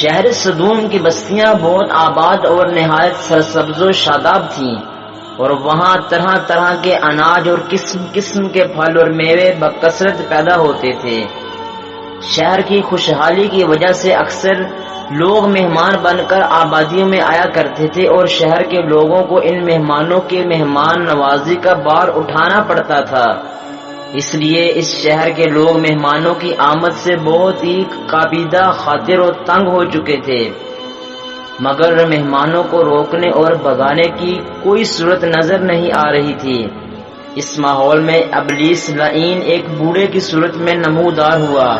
شہر صدوم کی بستیاں بہت آباد اور نہایت سرسبز و شاداب تھیں، اور وہاں طرح طرح کے اناج اور قسم قسم کے پھل اور میوے بکثرت پیدا ہوتے تھے۔ شہر کی خوشحالی کی وجہ سے اکثر لوگ مہمان بن کر آبادیوں میں آیا کرتے تھے، اور شہر کے لوگوں کو ان مہمانوں کے مہمان نوازی کا بار اٹھانا پڑتا تھا۔ اس لیے اس شہر کے لوگ مہمانوں کی آمد سے بہت ہی قابیدہ خاطر و تنگ ہو چکے تھے، مگر مہمانوں کو روکنے اور بھگانے کی کوئی صورت نظر نہیں آ رہی تھی۔ اس ماحول میں ابلیس لعین ایک بوڑھے کی صورت میں نمودار ہوا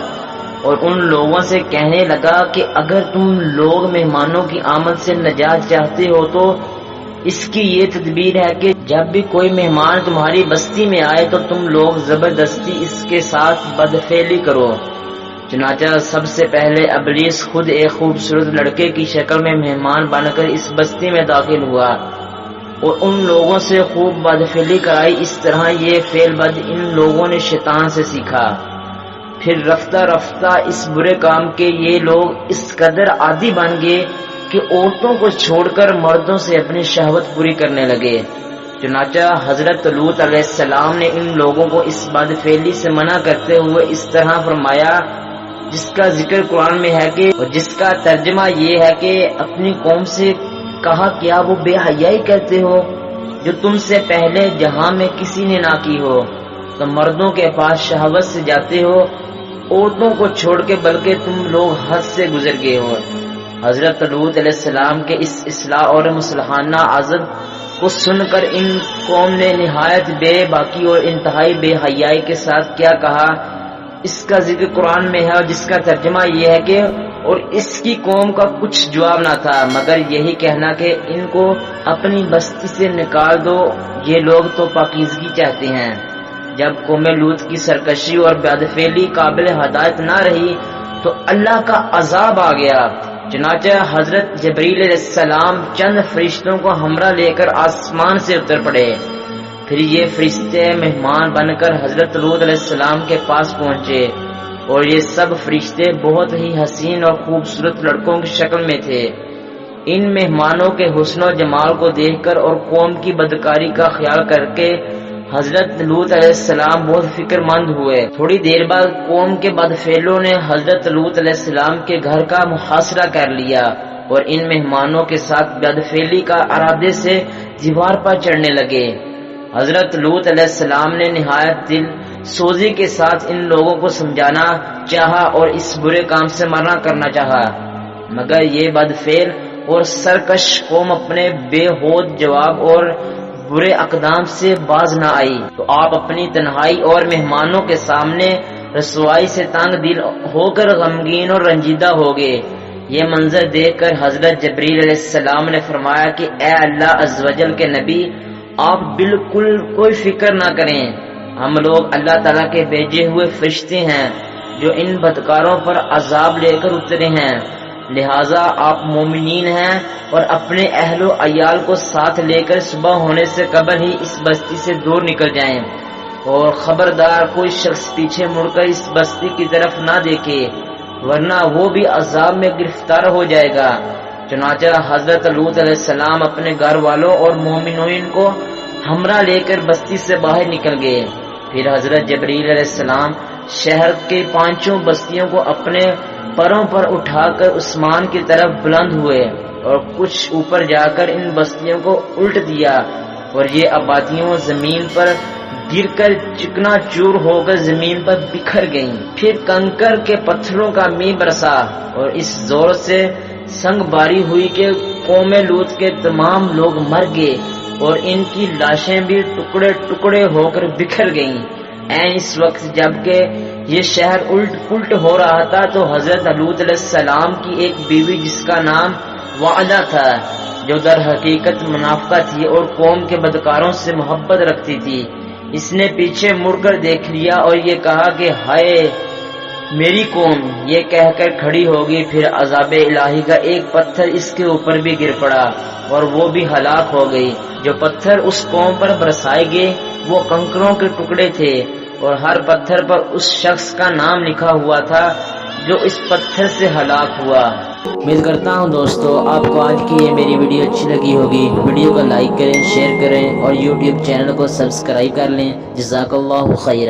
اور ان لوگوں سے کہنے لگا کہ اگر تم لوگ مہمانوں کی آمد سے نجات چاہتے ہو تو اس کی یہ تدبیر ہے کہ جب بھی کوئی مہمان تمہاری بستی میں آئے تو تم لوگ زبردستی اس کے ساتھ بدفعلی کرو۔ چنانچہ سب سے پہلے ابلیس خود ایک خوبصورت لڑکے کی شکل میں مہمان بن کر اس بستی میں داخل ہوا اور ان لوگوں سے خوب بدفعلی کرائی۔ اس طرح یہ فعل بد ان لوگوں نے شیطان سے سیکھا۔ پھر رفتہ رفتہ اس برے کام کے یہ لوگ اس قدر عادی بن گئے کہ عورتوں کو چھوڑ کر مردوں سے اپنی شہوت پوری کرنے لگے۔ چنانچہ حضرت لوط علیہ السلام نے ان لوگوں کو اس بدفعلی سے منع کرتے ہوئے اس طرح فرمایا، جس کا ذکر قرآن میں ہے کہ اور جس کا ترجمہ یہ ہے کہ اپنی قوم سے کہا کیا وہ بے حیائی کرتے ہو جو تم سے پہلے جہاں میں کسی نے نہ کی ہو، تو مردوں کے پاس شہوت سے جاتے ہو عورتوں کو چھوڑ کے، بلکہ تم لوگ حد سے گزر گئے ہو۔ حضرت لوط علیہ السلام کے اس اصلاح اور مصلحانہ عزم کو سن کر ان قوم نے نہایت بے باکی اور انتہائی بے حیائی کے ساتھ کیا کہا، اس کا ذکر قرآن میں ہے، اور جس کا ترجمہ یہ ہے کہ اور اس کی قوم کا کچھ جواب نہ تھا مگر یہی کہنا کہ ان کو اپنی بستی سے نکال دو، یہ لوگ تو پاکیزگی چاہتے ہیں۔ جب قوم لوط کی سرکشی اور بدفعلی قابل ہدایت نہ رہی تو اللہ کا عذاب آ گیا۔ چنانچہ حضرت جبریل علیہ السلام چند فرشتوں کو ہمراہ لے کر آسمان سے اتر پڑے۔ پھر یہ فرشتے مہمان بن کر حضرت لوط علیہ السلام کے پاس پہنچے، اور یہ سب فرشتے بہت ہی حسین اور خوبصورت لڑکوں کی شکل میں تھے۔ ان مہمانوں کے حسن و جمال کو دیکھ کر اور قوم کی بدکاری کا خیال کر کے حضرت لوط علیہ السلام بہت فکر مند ہوئے۔ تھوڑی دیر بعد قوم کے بدفعلوں نے حضرت لوط علیہ السلام کے گھر کا محاصرہ کر لیا اور ان مہمانوں کے ساتھ بدفعلی کا ارادے سے دیوار پر چڑھنے لگے۔ حضرت لوط علیہ السلام نے نہایت دل سوزی کے ساتھ ان لوگوں کو سمجھانا چاہا اور اس برے کام سے منع کرنا چاہا، مگر یہ بدفعل اور سرکش قوم اپنے بے ہود جواب اور برے اقدام سے باز نہ آئی، تو آپ اپنی تنہائی اور مہمانوں کے سامنے رسوائی سے تنگ دل ہو کر غمگین اور رنجیدہ ہو گئے۔ یہ منظر دیکھ کر حضرت جبریل علیہ السلام نے فرمایا کہ اے اللہ عز و جل کے نبی، آپ بالکل کوئی فکر نہ کریں، ہم لوگ اللہ تعالیٰ کے بھیجے ہوئے فرشتے ہیں جو ان بدکاروں پر عذاب لے کر اترے ہیں، لہٰذا آپ مومنین ہیں اور اپنے اہل و عیال کو ساتھ لے کر صبح ہونے سے قبل ہی اس بستی سے دور نکل جائیں، اور خبردار کوئی شخص پیچھے مڑ کر اس بستی کی طرف نہ دیکھے ورنہ وہ بھی عذاب میں گرفتار ہو جائے گا۔ چنانچہ حضرت لوط علیہ السلام اپنے گھر والوں اور مومنین کو ہمراہ لے کر بستی سے باہر نکل گئے۔ پھر حضرت جبریل علیہ السلام شہر کے پانچوں بستیوں کو اپنے پروں پر اٹھا کر آسمان کی طرف بلند ہوئے اور کچھ اوپر جا کر ان بستیوں کو الٹ دیا، اور یہ آبادیوں زمین پر گر کر چکنا چور ہو کر زمین پر بکھر گئیں۔ پھر کنکر کے پتھروں کا می برسا اور اس زور سے سنگ باری ہوئی کہ قوم لوط کے تمام لوگ مر گئے اور ان کی لاشیں بھی ٹکڑے ٹکڑے ہو کر بکھر گئیں۔ اس وقت جب کہ یہ شہر الٹ پلٹ ہو رہا تھا تو حضرت لوط علیہ السلام کی ایک بیوی جس کا نام وعدہ تھا، جو در حقیقت منافقہ تھی اور قوم کے بدکاروں سے محبت رکھتی تھی، اس نے پیچھے مڑ کر دیکھ لیا اور یہ کہا کہ ہائے میری قوم، یہ کہہ کر کھڑی ہوگی۔ پھر عذاب الہی کا ایک پتھر اس کے اوپر بھی گر پڑا اور وہ بھی ہلاک ہو گئی۔ جو پتھر اس قوم پر برسائے گئے وہ کنکروں کے ٹکڑے تھے، اور ہر پتھر پر اس شخص کا نام لکھا ہوا تھا جو اس پتھر سے ہلاک ہوا۔ امید کرتا ہوں دوستو آپ کو آج کی یہ میری ویڈیو اچھی لگی ہوگی۔ ویڈیو کو لائک کریں، شیئر کریں اور یوٹیوب چینل کو سبسکرائب کر لیں۔ جزاک اللہ خیرہ۔